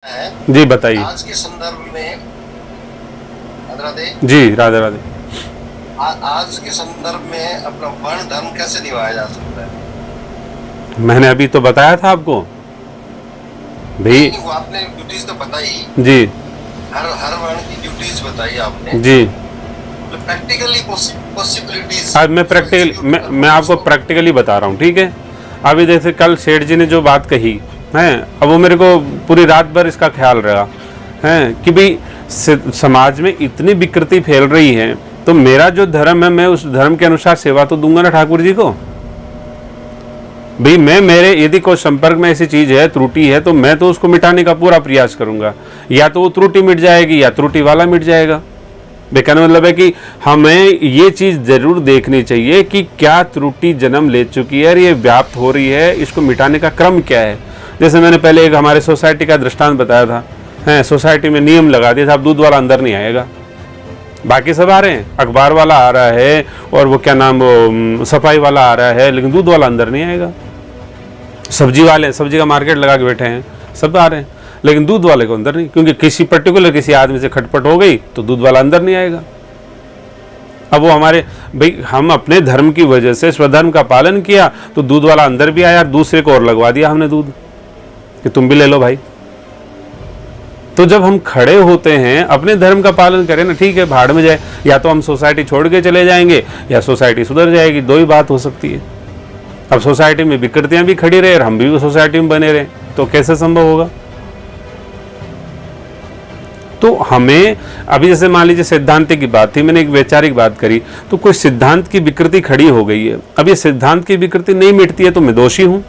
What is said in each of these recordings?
है। जी बताइए। आज के संदर्भ में राधे जी राधे राधे। आज के संदर्भ में अपना वर्ण धर्म कैसे निभाया जा सकता है? मैंने अभी तो बताया था आपको भाई। नहीं, वो आपने ड्यूटीज तो बताई, जी हर वर्ण की ड्यूटीज बताई आपने, जी। तो प्रैक्टिकली पॉसिबिलिटीज आज मैं आपको प्रैक्टिकली बता रहा हूँ, ठीक है। अभी जैसे कल सेठ जी ने जो बात कही है, अब वो मेरे को पूरी रात भर इसका ख्याल रहा है कि भाई समाज में इतनी विकृति फैल रही है, तो मेरा जो धर्म है मैं उस धर्म के अनुसार सेवा तो दूंगा ना ठाकुर जी को। भाई मैं मेरे यदि कोई संपर्क में ऐसी चीज है, त्रुटि है, तो मैं तो उसको मिटाने का पूरा प्रयास करूंगा। या तो वो त्रुटि मिट जाएगी या त्रुटि वाला मिट जाएगा। कहने मतलब है कि हमें ये चीज जरूर देखनी चाहिए कि क्या त्रुटि जन्म ले चुकी है और ये व्याप्त हो रही है, इसको मिटाने का क्रम क्या है। जैसे मैंने पहले एक हमारे सोसाइटी का दृष्टांत बताया था, है सोसाइटी में नियम लगा दिया साहब, दूध वाला अंदर नहीं आएगा, बाकी सब आ रहे हैं, अखबार वाला आ रहा है और वो क्या नाम वो सफाई वाला आ रहा है, लेकिन दूध वाला अंदर नहीं आएगा। सब्जी वाले सब्जी का मार्केट लगा के बैठे हैं, सब आ रहे हैं, लेकिन दूध वाले को अंदर नहीं, क्योंकि किसी आदमी से खटपट हो गई तो दूध वाला अंदर नहीं आएगा। अब वो हमारे भाई हम अपने धर्म की वजह से स्वधर्म का पालन किया तो दूध वाला अंदर भी आया, दूसरे को और लगवा दिया हमने दूध कि तुम भी ले लो भाई। तो जब हम खड़े होते हैं अपने धर्म का पालन करें ना, ठीक है भाड़ में जाए, या तो हम सोसाइटी छोड़ के चले जाएंगे या सोसाइटी सुधर जाएगी, दो ही बात हो सकती है। अब सोसाइटी में विकृतियां भी खड़ी रहे और हम भी सोसाइटी में बने रहे, तो कैसे संभव होगा। तो हमें अभी जैसे मान लीजिए सिद्धांत की बात थी, मैंने एक वैचारिक बात करी, तो कोई सिद्धांत की विकृति खड़ी हो गई है, अब ये सिद्धांत की विकृति नहीं मिटती है तो मैं दोषी हूं।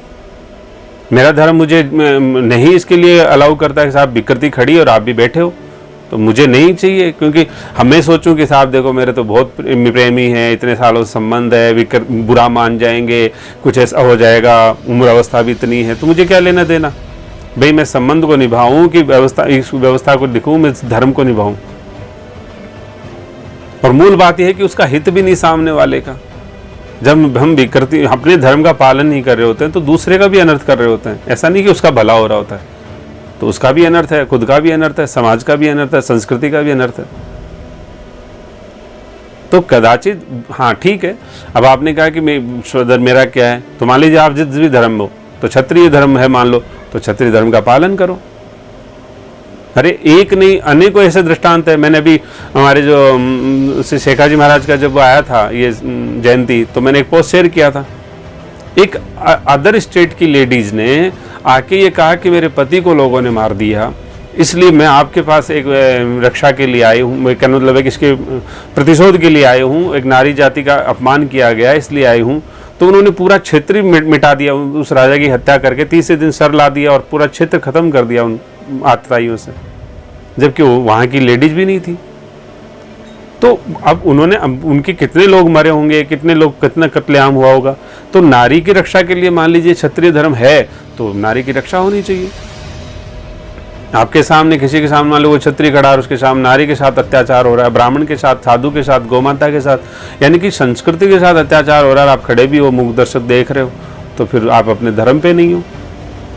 मेरा धर्म मुझे नहीं इसके लिए अलाउ करता है कि साहब विकृति खड़ी और आप भी बैठे हो, तो मुझे नहीं चाहिए। क्योंकि हमें सोचूं कि साहब देखो मेरे तो बहुत प्रेमी हैं, इतने सालों से संबंध है, बुरा मान जाएंगे, कुछ ऐसा हो जाएगा, उम्र अवस्था भी इतनी है, तो मुझे क्या लेना देना। भाई मैं संबंध को निभाऊं कि इस व्यवस्था को दिखूं, मैं धर्म को निभाऊं। और मूल बात यह है कि उसका हित भी नहीं सामने वाले का। जब हम विकृति अपने धर्म का पालन नहीं कर रहे होते हैं तो दूसरे का भी अनर्थ कर रहे होते हैं। ऐसा नहीं कि उसका भला हो रहा होता है, तो उसका भी अनर्थ है, खुद का भी अनर्थ है, समाज का भी अनर्थ है, संस्कृति का भी अनर्थ है। तो कदाचित हाँ ठीक है, अब आपने कहा कि मेरा क्या है, तो मान लीजिए आप जिस भी धर्म हो, तो क्षत्रिय धर्म है मान लो, तो क्षत्रिय धर्म का पालन करो। अरे एक नहीं अनेकों ऐसे दृष्टांत है। मैंने अभी हमारे जो श्री शेखाजी महाराज का जब आया था ये जयंती, तो मैंने एक पोस्ट शेयर किया था। एक अदर स्टेट की लेडीज ने आके ये कहा कि मेरे पति को लोगों ने मार दिया, इसलिए मैं आपके पास एक रक्षा के लिए आई हूँ, कहने मतलब है कि इसके प्रतिशोध के लिए आई हूँ, एक नारी जाति का अपमान किया गया इसलिए आई हूँ। तो उन्होंने पूरा क्षेत्र ही मिटा दिया, उस राजा की हत्या करके तीसरे दिन सर ला दिया और पूरा क्षेत्र खत्म कर दिया उन आतताइयों से, जबकि वो वहाँ की लेडीज भी नहीं थी। तो अब उनके कितने लोग मरे होंगे, कितने लोग कितना कत्लेआम हुआ होगा। तो नारी की रक्षा के लिए मान लीजिए क्षत्रिय धर्म है तो नारी की रक्षा होनी चाहिए। आपके सामने किसी के सामने मान लो वो क्षत्रिय खड़ा और उसके सामने नारी के साथ अत्याचार हो रहा है, ब्राह्मण के साथ, साधु के साथ, गौमाता के साथ, यानी कि संस्कृति के साथ अत्याचार हो रहा है, आप खड़े भी हो, मुख दर्शक देख रहे हो, तो फिर आप अपने धर्म पे नहीं हो।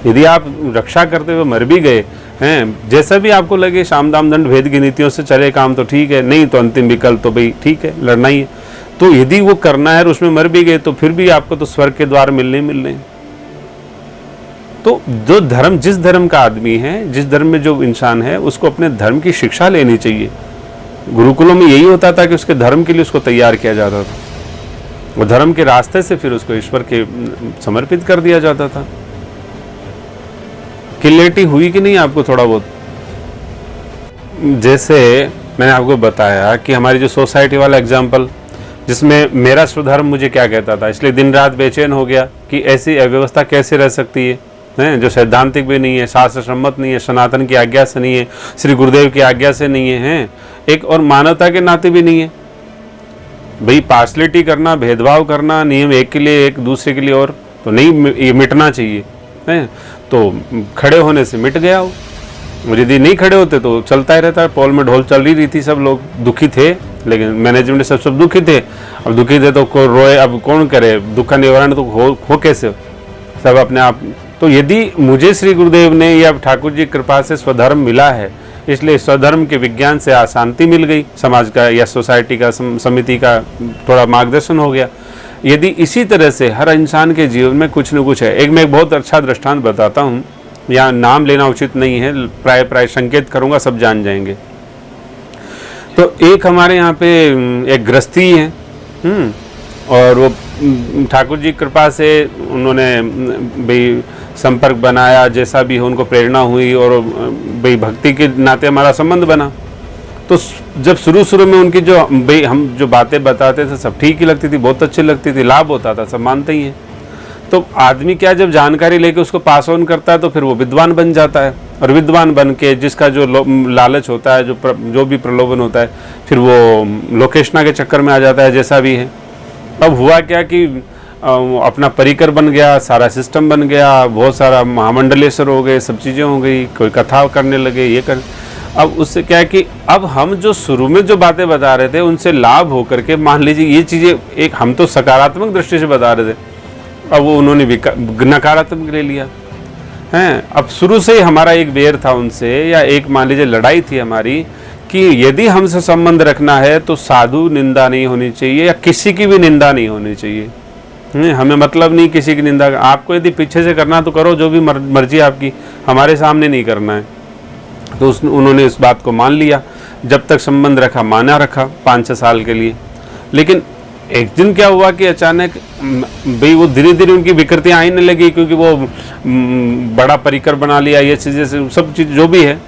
यदि आप रक्षा करते हुए मर भी गए हैं, जैसा भी आपको लगे, साम दाम दंड भेद की नीतियों से चले काम तो ठीक है, नहीं तो अंतिम विकल्प तो भाई ठीक है, लड़ना ही है। तो यदि वो करना है और उसमें मर भी गए तो फिर भी आपको तो स्वर्ग के द्वार मिलने। तो जो धर्म, जिस धर्म का आदमी है, जिस धर्म में जो इंसान है, उसको अपने धर्म की शिक्षा लेनी चाहिए। गुरुकुलों में यही होता था कि उसके धर्म के लिए उसको तैयार किया जाता था, वो धर्म के रास्ते से फिर उसको ईश्वर के समर्पित कर दिया जाता था। क्लियरिटी हुई कि नहीं आपको थोड़ा बहुत? जैसे मैंने आपको बताया कि हमारी जो सोसाइटी वाला एग्जाम्पल, जिसमें मेरा स्वधर्म मुझे क्या कहता था, इसलिए दिन रात बेचैन हो गया कि ऐसी अव्यवस्था कैसे रह सकती है, जो सैद्धांतिक भी नहीं है, शास्त्र सम्मत नहीं है, सनातन की आज्ञा से नहीं है, श्री गुरुदेव की आज्ञा से नहीं है, एक और मानवता के नाते भी नहीं है। भाई पार्शलिटी करना, भेदभाव करना, नियम एक के लिए एक, दूसरे के लिए और, तो नहीं, ये मिटना चाहिए है। तो खड़े होने से मिट गया वो, यदि नहीं खड़े होते तो चलता ही रहता है। पोल में ढोल चल रही थी, सब लोग दुखी थे, लेकिन मैनेजमेंट सब दुखी थे। अब दुखी थे तो रोए, अब कौन करे, दुख का निवारण तो हो कैसे, सब अपने आप तो यदि मुझे श्री गुरुदेव ने या ठाकुर जी की कृपा से स्वधर्म मिला है, इसलिए स्वधर्म के विज्ञान से अशांति मिल गई, समाज का या सोसाइटी का समिति का थोड़ा मार्गदर्शन हो गया। यदि इसी तरह से हर इंसान के जीवन में कुछ न कुछ है, मैं एक बहुत अच्छा दृष्टांत बताता हूँ, यहाँ नाम लेना उचित नहीं है, प्राय संकेत करूँगा, सब जान जाएंगे। तो एक हमारे यहाँ पे एक गृहस्थी है, और वो ठाकुर जी की कृपा से उन्होंने भाई संपर्क बनाया, जैसा भी हो उनको प्रेरणा हुई, और भाई भक्ति के नाते हमारा संबंध बना। तो जब शुरू में उनकी जो भाई हम जो बातें बताते थे सब ठीक ही लगती थी, बहुत अच्छी लगती थी, लाभ होता था, सब मानते ही हैं। तो आदमी क्या, जब जानकारी लेके उसको पास ऑन करता है तो फिर वो विद्वान बन जाता है, और विद्वान बन के जिसका जो लालच होता है, जो भी प्रलोभन होता है, फिर वो लोकेशना के चक्कर में आ जाता है, जैसा भी है। अब हुआ क्या कि अपना परिकर बन गया, सारा सिस्टम बन गया, बहुत सारा महामंडलेश्वर हो गए, सब चीज़ें हो गई, कोई कथा करने लगे, ये कर। अब उससे क्या है कि अब हम जो शुरू में जो बातें बता रहे थे उनसे लाभ होकर के, मान लीजिए ये चीज़ें, एक हम तो सकारात्मक दृष्टि से बता रहे थे, अब वो उन्होंने नकारात्मक ले लिया हैं। अब शुरू से ही हमारा एक बैर था उनसे, या एक मान लीजिए लड़ाई थी हमारी, कि यदि हमसे संबंध रखना है तो साधु निंदा नहीं होनी चाहिए, या किसी की भी निंदा नहीं होनी चाहिए। हमें मतलब नहीं किसी की निंदा, आपको यदि पीछे से करना तो करो, जो भी मर्जी आपकी, हमारे सामने नहीं करना है। तो उन्होंने इस बात को मान लिया, जब तक संबंध रखा माना रखा 5-6 साल के लिए। लेकिन एक दिन क्या हुआ कि अचानक भाई वो धीरे धीरे उनकी विकृतियाँ आने लगी, क्योंकि वो बड़ा परिकर बना लिया, ये चीज़ें सब चीज़ जो भी है।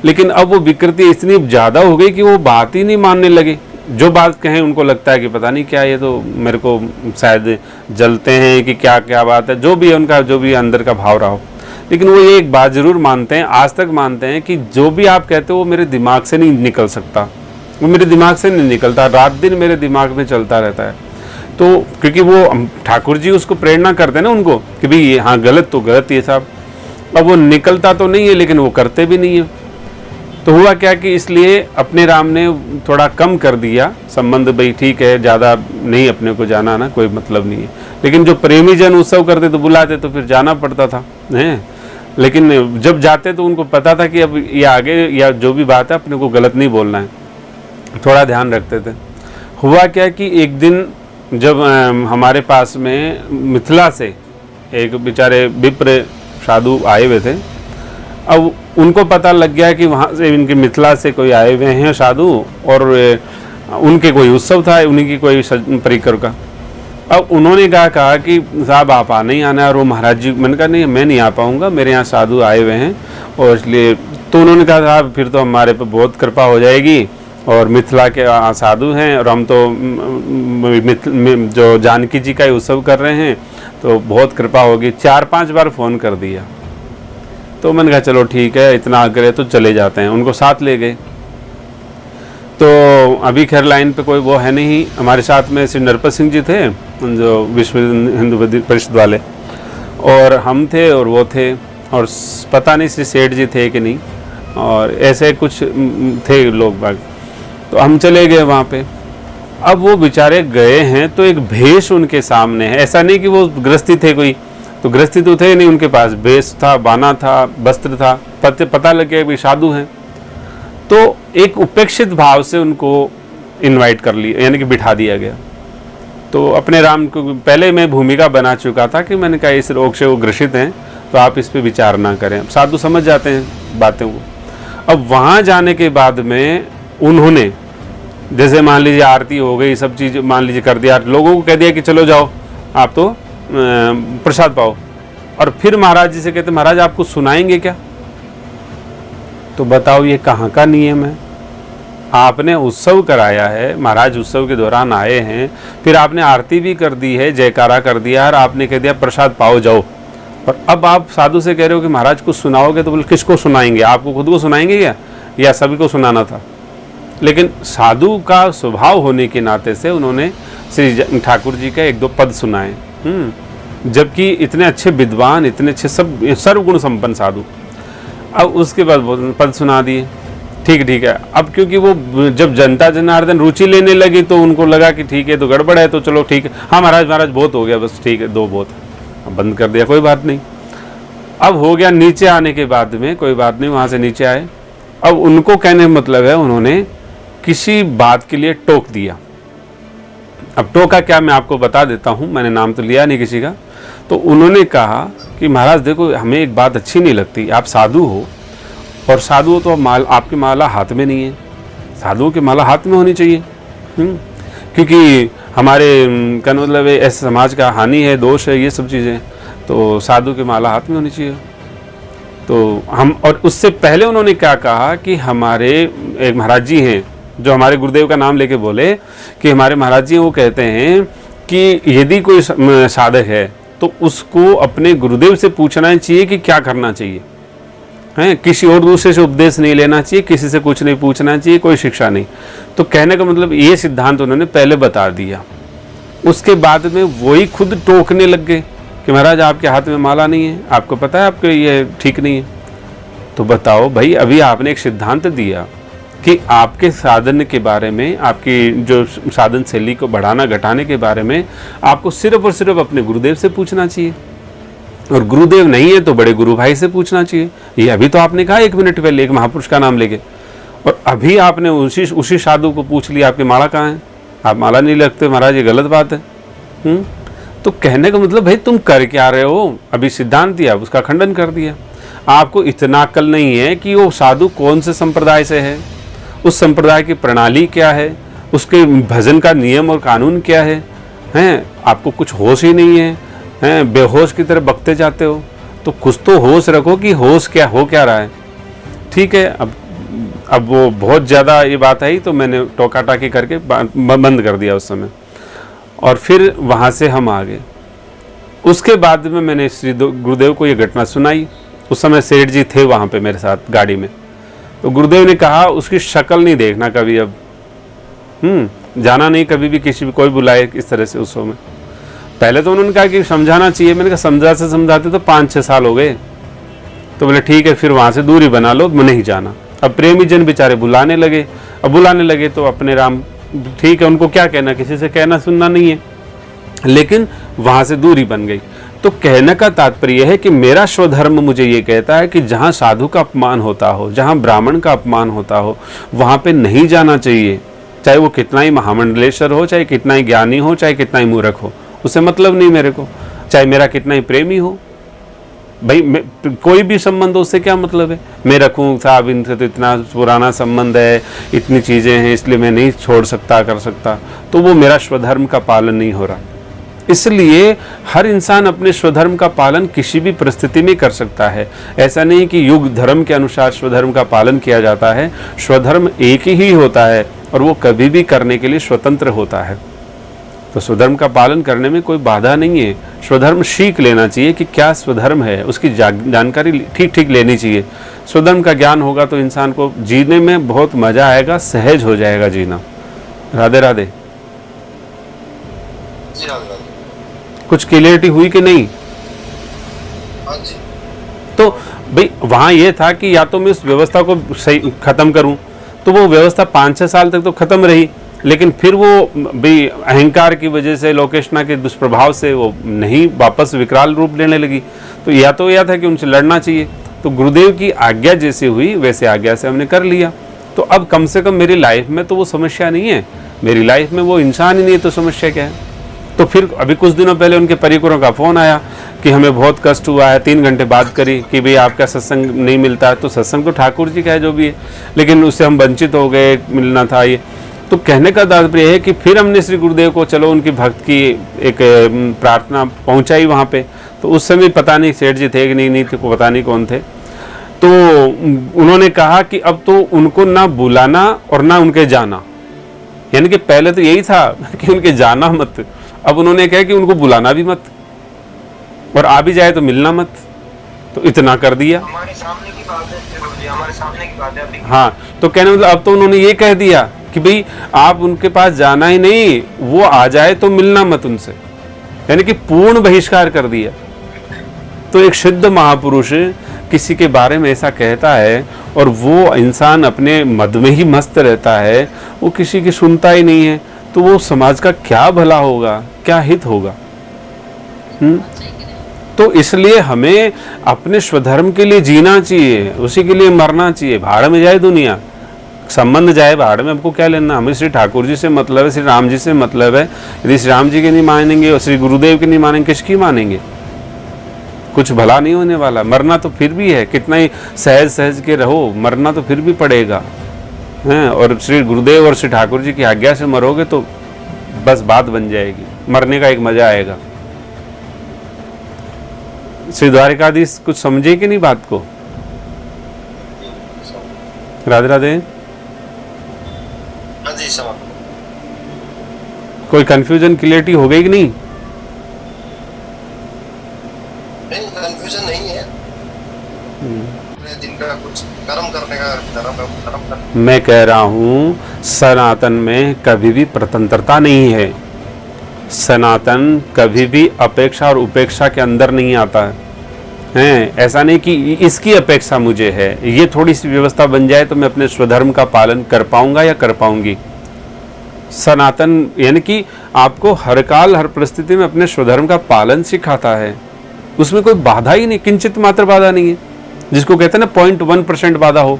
लेकिन अब वो विकृति इतनी ज़्यादा हो गई कि वो बात ही नहीं मानने लगे। जो बात कहें उनको लगता है कि पता नहीं क्या, ये तो मेरे को शायद जलते हैं कि क्या क्या बात है, जो भी है उनका, जो भी अंदर का भाव रहा हो। लेकिन वो ये एक बात ज़रूर मानते हैं, आज तक मानते हैं, कि जो भी आप कहते हो वो मेरे दिमाग से नहीं निकल सकता, वो मेरे दिमाग से नहीं निकलता, रात दिन मेरे दिमाग में चलता रहता है। तो क्योंकि वो ठाकुर जी उसको प्रेरणा करते हैं ना उनको, कि भाई ये हाँ गलत तो गलत ये साहब। अब वो निकलता तो नहीं है, लेकिन वो करते भी नहीं है। तो हुआ क्या कि इसलिए अपने राम ने थोड़ा कम कर दिया संबंध, भाई ठीक है, ज़्यादा नहीं अपने को जाना ना, कोई मतलब नहीं है। लेकिन जो प्रेमी जन उत्सव करते तो बुलाते, तो फिर जाना पड़ता था हैं। लेकिन जब जाते तो उनको पता था कि अब ये आगे या जो भी बात है अपने को गलत नहीं बोलना है, थोड़ा ध्यान रखते थे। हुआ क्या कि एक दिन जब हमारे पास में मिथिला से एक बेचारे विप्र साधु आए हुए थे। अब उनको पता लग गया कि वहाँ से इनके मिथिला से कोई आए हुए हैं साधु, और उनके कोई उत्सव था, उन्हीं की कोई परिकर का। अब उन्होंने कहा कि साहब आप नहीं आना है, और वो महाराज जी, मैंने कहा नहीं मैं नहीं आ पाऊँगा, मेरे यहाँ साधु आए हुए हैं, और इसलिए तो उन्होंने कहा साहब फिर तो हमारे पे बहुत कृपा हो जाएगी, और मिथिला के साधु हैं, और हम तो जो जानकी जी का ही उत्सव कर रहे हैं, तो बहुत कृपा होगी। 4-5 बार फ़ोन कर दिया। तो मैंने कहा चलो ठीक है, इतना आग्रह तो चले जाते हैं, उनको साथ ले गए। तो अभी खैर लाइन पे कोई वो है नहीं, हमारे साथ में श्री नरपत सिंह जी थे, जो विश्व हिंदू परिषद वाले, और हम थे और वो थे, और पता नहीं श्री सेठ जी थे कि नहीं, और ऐसे कुछ थे लोग बाग। तो हम चले गए वहाँ पे। अब वो बेचारे गए हैं तो एक भेष उनके सामने है, ऐसा नहीं कि वो गृहस्थी थे कोई, तो गृहस्थी तो थे नहीं, उनके पास भेष था, बाना था, वस्त्र था, पता लग गया कि साधु हैं। तो एक उपेक्षित भाव से उनको इनवाइट कर लिया, यानी कि बिठा दिया गया। तो अपने राम को पहले मैं भूमिका बना चुका था कि मैंने कहा इस रोग से वो ग्रसित हैं, तो आप इस पे विचार ना करें। साधु समझ जाते हैं बातों को। अब वहाँ जाने के बाद में उन्होंने जैसे मान लीजिए आरती हो गई, सब चीज़ मान लीजिए कर दिया, लोगों को कह दिया कि चलो जाओ आप तो प्रसाद पाओ, और फिर महाराज जी से कहते महाराज आप कुछ सुनाएंगे क्या? तो बताओ ये कहाँ का नियम है? आपने उत्सव कराया है, महाराज उत्सव के दौरान आए हैं, फिर आपने आरती भी कर दी है, जयकारा कर दिया, और आपने कह दिया प्रसाद पाओ जाओ, और अब आप साधु से कह रहे हो कि महाराज कुछ सुनाओगे, तो बोले किसको सुनाएंगे? आपको खुद को सुनाएंगे क्या, या सभी को सुनाना था? लेकिन साधु का स्वभाव होने के नाते से उन्होंने श्री ठाकुर जी का 1-2 पद सुनाए, जबकि इतने अच्छे विद्वान, इतने अच्छे सब सर्वगुण संपन्न साधु। अब उसके बाद पद सुना दिए, ठीक है। अब क्योंकि वो जब जनता जनार्दन रुचि लेने लगी तो उनको लगा कि ठीक है तो गड़बड़ है, तो चलो ठीक है, हाँ महाराज बहुत हो गया, बस ठीक है 2 बहुत, अब बंद कर दिया, कोई बात नहीं। अब हो गया नीचे आने के बाद में, कोई बात नहीं, वहाँ से नीचे आए। अब उनको कहने का मतलब है उन्होंने किसी बात के लिए टोक दिया। अब टोका क्या मैं आपको बता देता हूँ, मैंने नाम तो लिया नहीं किसी का। तो उन्होंने कहा कि महाराज देखो, हमें एक बात अच्छी नहीं लगती, आप साधु हो और साधु हो तो आपकी माला हाथ में नहीं है, साधुओं की माला हाथ में होनी चाहिए। क्योंकि हमारे का मतलब ऐसे समाज का हानि है, दोष है, ये सब चीज़ें, तो साधु की माला हाथ में होनी चाहिए। तो हम, और उससे पहले उन्होंने क्या कहा कि हमारे एक महाराज जी हैं जो हमारे गुरुदेव का नाम लेके बोले कि हमारे महाराज जी, वो कहते हैं कि यदि कोई साधक है तो उसको अपने गुरुदेव से पूछना चाहिए कि क्या करना चाहिए, हैं, किसी और दूसरे से उपदेश नहीं लेना चाहिए, किसी से कुछ नहीं पूछना चाहिए, कोई शिक्षा नहीं। तो कहने का मतलब ये सिद्धांत उन्होंने पहले बता दिया। उसके बाद में वही खुद टोकने लग गए कि महाराज आपके हाथ में माला नहीं है, आपको पता है आपके ये ठीक नहीं है। तो बताओ भाई, अभी आपने एक सिद्धांत दिया कि आपके साधन के बारे में, आपकी जो साधन शैली को बढ़ाना घटाने के बारे में आपको सिर्फ और सिर्फ अपने गुरुदेव से पूछना चाहिए, और गुरुदेव नहीं है तो बड़े गुरु भाई से पूछना चाहिए। ये अभी तो आपने कहा 1 मिनट पहले, एक महापुरुष का नाम लेके, और अभी आपने उसी साधु को पूछ लिया आपकी माला कहाँ है, आप माला नहीं लगते महाराज, ये गलत बात है। तो कहने का मतलब भाई तुम कर क्या रहे हो, अभी सिद्धांत दिया उसका खंडन कर दिया। आपको इतना अक्ल नहीं है कि वो साधु कौन से संप्रदाय से है, उस संप्रदाय की प्रणाली क्या है, उसके भजन का नियम और कानून क्या है, हैं, आपको कुछ होश ही नहीं है, हैं, बेहोश की तरह बकते जाते हो। तो कुछ तो होश रखो कि होश क्या हो क्या रहा है। ठीक है, अब वो बहुत ज़्यादा ये बात आई तो मैंने टोका टाकी करके बंद कर दिया उस समय, और फिर वहाँ से हम आ गए। उसके बाद में मैंने श्री गुरुदेव को ये घटना सुनाई। उस समय सेठ जी थे वहाँ पे मेरे साथ गाड़ी में। तो गुरुदेव ने कहा उसकी शक्ल नहीं देखना कभी, अब जाना नहीं कभी भी, किसी भी कोई बुलाए इस तरह से। उस समय पहले तो उन्होंने कहा कि समझाना चाहिए, मैंने कहा समझाते तो 5-6 साल हो गए। तो बोले ठीक है, फिर वहाँ से दूरी बना लो, मैं नहीं जाना। अब प्रेमी जन बेचारे बुलाने लगे तो अपने राम, ठीक है, उनको क्या कहना, किसी से कहना सुनना नहीं है, लेकिन वहाँ से दूरी बन गई। तो कहने का तात्पर्य है कि मेरा स्वधर्म मुझे ये कहता है कि जहाँ साधु का अपमान होता हो, जहाँ ब्राह्मण का अपमान होता हो, वहाँ पे नहीं जाना चाहिए। चाहे वो कितना ही महामंडलेश्वर हो, चाहे कितना ही ज्ञानी हो, चाहे कितना ही मूर्ख हो, उससे मतलब नहीं मेरे को। चाहे मेरा कितना ही प्रेमी हो, भाई कोई भी संबंध, उससे क्या मतलब है। मैं रखूँ साहब इनसे तो इतना पुराना संबंध है, इतनी चीज़ें हैं, इसलिए मैं नहीं छोड़ सकता, कर सकता, तो वो मेरा स्वधर्म का पालन नहीं हो रहा। इसलिए हर इंसान अपने स्वधर्म का पालन किसी भी परिस्थिति में कर सकता है। ऐसा नहीं कि युग धर्म के अनुसार स्वधर्म का पालन किया जाता है। स्वधर्म एक ही होता है और वो कभी भी करने के लिए स्वतंत्र होता है। तो स्वधर्म का पालन करने में कोई बाधा नहीं है। स्वधर्म सीख लेना चाहिए कि क्या स्वधर्म है, उसकी जानकारी ठीक ठीक लेनी चाहिए। स्वधर्म का ज्ञान होगा तो इंसान को जीने में बहुत मज़ा आएगा, सहज हो जाएगा जीना। राधे राधे। कुछ क्लियरिटी हुई कि नहीं? तो भाई वहाँ ये था कि या तो मैं उस व्यवस्था को सही ख़त्म करूँ, तो वो व्यवस्था 5-6 साल तक तो ख़त्म रही, लेकिन फिर वो भी अहंकार की वजह से, लोकेशना के दुष्प्रभाव से वो नहीं, वापस विकराल रूप लेने लगी। तो यह था कि उनसे लड़ना चाहिए। तो गुरुदेव की आज्ञा जैसे हुई वैसे आज्ञा से हमने कर लिया। तो अब कम से कम मेरी लाइफ में तो वो समस्या नहीं है, मेरी लाइफ में वो इंसान ही नहीं है, तो समस्या क्या है। तो फिर अभी कुछ दिनों पहले उनके परिकरों का फ़ोन आया कि हमें बहुत कष्ट हुआ है। 3 घंटे बात करी कि भाई आपका सत्संग नहीं मिलता। तो सत्संग तो ठाकुर जी का है जो भी है, लेकिन उससे हम वंचित हो गए, मिलना था ये। तो कहने का तात्पर्य है कि फिर हमने श्री गुरुदेव को चलो उनकी भक्त की एक प्रार्थना पहुंचाई वहाँ पे। तो उस समय पता नहीं सेठ जी थे कि नहीं थे, पता नहीं कौन थे। तो उन्होंने कहा कि अब तो उनको ना बुलाना और ना उनके जाना, यानी कि पहले तो यही था कि उनके जाना मत, अब उन्होंने कहा कि उनको बुलाना भी मत, और आ भी जाए तो मिलना मत। तो इतना कर दिया। हमारे सामने की बात है, हमारे सामने की बात है अभी। हाँ, तो कहने मतलब अब तो उन्होंने ये कह दिया कि भाई आप उनके पास जाना ही नहीं, वो आ जाए तो मिलना मत उनसे, यानी कि पूर्ण बहिष्कार कर दिया। तो एक सिद्ध महापुरुष किसी के बारे में ऐसा कहता है और वो इंसान अपने मद में ही मस्त रहता है, वो किसी की सुनता ही नहीं है, तो वो समाज का क्या भला होगा, क्या हित होगा। तो तो इसलिए हमें अपने स्वधर्म के लिए जीना चाहिए, उसी के लिए मरना चाहिए। भाड़ में जाए दुनिया, संबंध जाए भाड़ में, हमको क्या लेना। हमें श्री ठाकुर जी से मतलब है, श्री राम जी से मतलब है। यदि श्री राम जी के नहीं मानेंगे और श्री गुरुदेव के नहीं मानेंगे, किसकी मानेंगे? कुछ भला नहीं होने वाला। मरना तो फिर भी है, कितना ही सहज सहज के रहो, मरना तो फिर भी पड़ेगा हैं। और श्री गुरुदेव और श्री ठाकुर जी की आज्ञा से मरोगे तो बस बात बन जाएगी, मरने का एक मजा आएगा। श्री द्वारिकाधीश कुछ समझे कि नहीं बात को? राधे राधे। हाँ जी, समझ। कोई कंफ्यूजन क्लियरिटी हो गई कि नहीं? नहीं, कंफ्यूजन नहीं है। पूरे दिन का कुछ कर्म करने का, कर्म करने। मैं कह रहा हूं सनातन में कभी भी स्वतंत्रता नहीं है। सनातन कभी भी अपेक्षा और उपेक्षा के अंदर नहीं आता है। ऐसा नहीं कि इसकी अपेक्षा मुझे है, ये थोड़ी सी व्यवस्था बन जाए तो मैं अपने स्वधर्म का पालन कर पाऊंगा या कर पाऊंगी। सनातन यानी कि आपको हर काल हर परिस्थिति में अपने स्वधर्म का पालन सिखाता है। उसमें कोई बाधा ही नहीं, किंचित मात्र बाधा नहीं है। जिसको कहते हैं ना 0.1% बाधा हो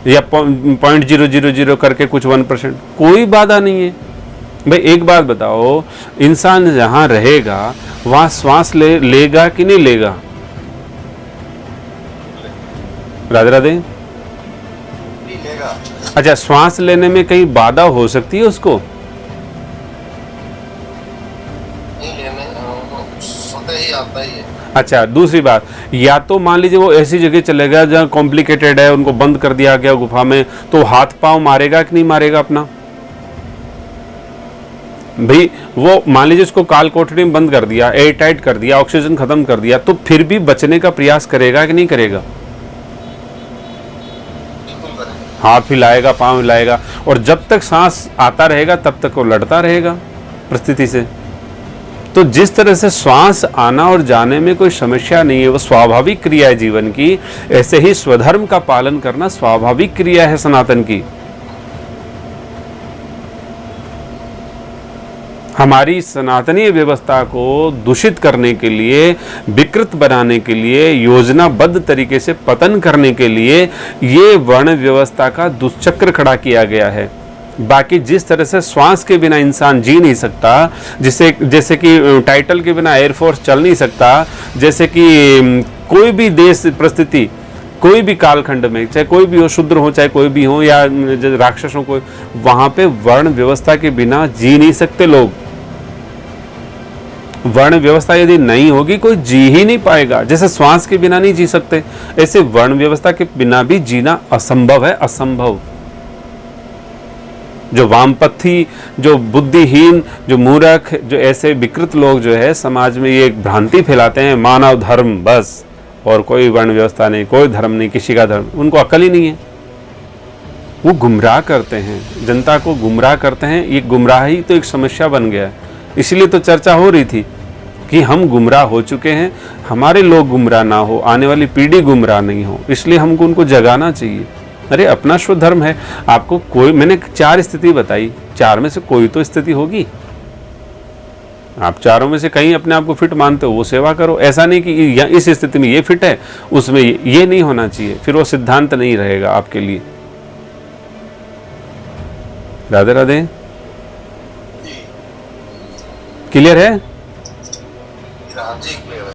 या 0.000 करके कुछ 1%, कोई बाधा नहीं है। भाई एक बात बताओ, इंसान जहाँ रहेगा वहाँ श्वास लेगा कि नहीं लेगा? राधे राधे। लेगा। अच्छा, श्वास लेने में कहीं बाधा हो सकती है उसको? नहीं, लेने स्वतः ही आता ही है। अच्छा, दूसरी बात, या तो मान लीजिए वो ऐसी जगह चलेगा जहाँ कॉम्प्लिकेटेड है, उनको बंद कर दिया गया गुफा में, तो हाथ पांव मारेगा कि नहीं मारेगा अपना? भाई वो मान लीजिए उसको काल कोठरी में बंद कर दिया, एयर टाइट कर दिया, ऑक्सीजन खत्म कर दिया, तो फिर भी बचने का प्रयास करेगा कि नहीं करेगा? हाथ हिलाएगा, पांव हिलाएगा, और जब तक सांस आता रहेगा तब तक वो लड़ता रहेगा परिस्थिति से। तो जिस तरह से श्वास आना और जाने में कोई समस्या नहीं है, वो स्वाभाविक क्रिया है जीवन की, ऐसे ही स्वधर्म का पालन करना स्वाभाविक क्रिया है सनातन की। हमारी सनातनी व्यवस्था को दूषित करने के लिए, विकृत बनाने के लिए, योजनाबद्ध तरीके से पतन करने के लिए ये वर्ण व्यवस्था का दुष्चक्र खड़ा किया गया है। बाकी जिस तरह से श्वास के बिना इंसान जी नहीं सकता, जैसे कि टाइटल के बिना एयरफोर्स चल नहीं सकता, जैसे कि कोई भी देश परिस्थिति, कोई भी कालखंड में, चाहे कोई भी हो, शूद्र हो चाहे कोई भी हो, या राक्षस हो कोई, वहां पे वर्ण व्यवस्था के बिना जी नहीं सकते लोग। वर्ण व्यवस्था यदि नहीं होगी कोई जी ही नहीं पाएगा। जैसे श्वास के बिना नहीं जी सकते, ऐसे वर्ण व्यवस्था के बिना भी जीना असंभव है, असंभव। जो वामपंथी, जो बुद्धिहीन, जो मूर्ख, जो ऐसे विकृत लोग जो है समाज में ये एक भ्रांति फैलाते हैं, मानव धर्म बस, और कोई वर्ण व्यवस्था नहीं, कोई धर्म नहीं, किसी का धर्म, उनको अकल ही नहीं है। वो गुमराह करते हैं, जनता को गुमराह करते हैं। ये गुमराही तो एक समस्या बन गया है। इसलिए तो चर्चा हो रही थी कि हम गुमराह हो चुके हैं, हमारे लोग गुमराह ना हो, आने वाली पीढ़ी गुमराह नहीं हो, इसलिए हमको उनको जगाना चाहिए। अरे अपना शुद्ध धर्म है। आपको कोई, मैंने 4 स्थिति बताई, 4 में से कोई तो स्थिति होगी। आप चारों में से कहीं अपने आप को फिट मानते हो, वो सेवा करो। ऐसा नहीं कि इस स्थिति में ये फिट है, उसमें ये नहीं होना चाहिए, फिर वो सिद्धांत नहीं रहेगा आपके लिए। राधे राधे। क्लियर है? हाँ जी।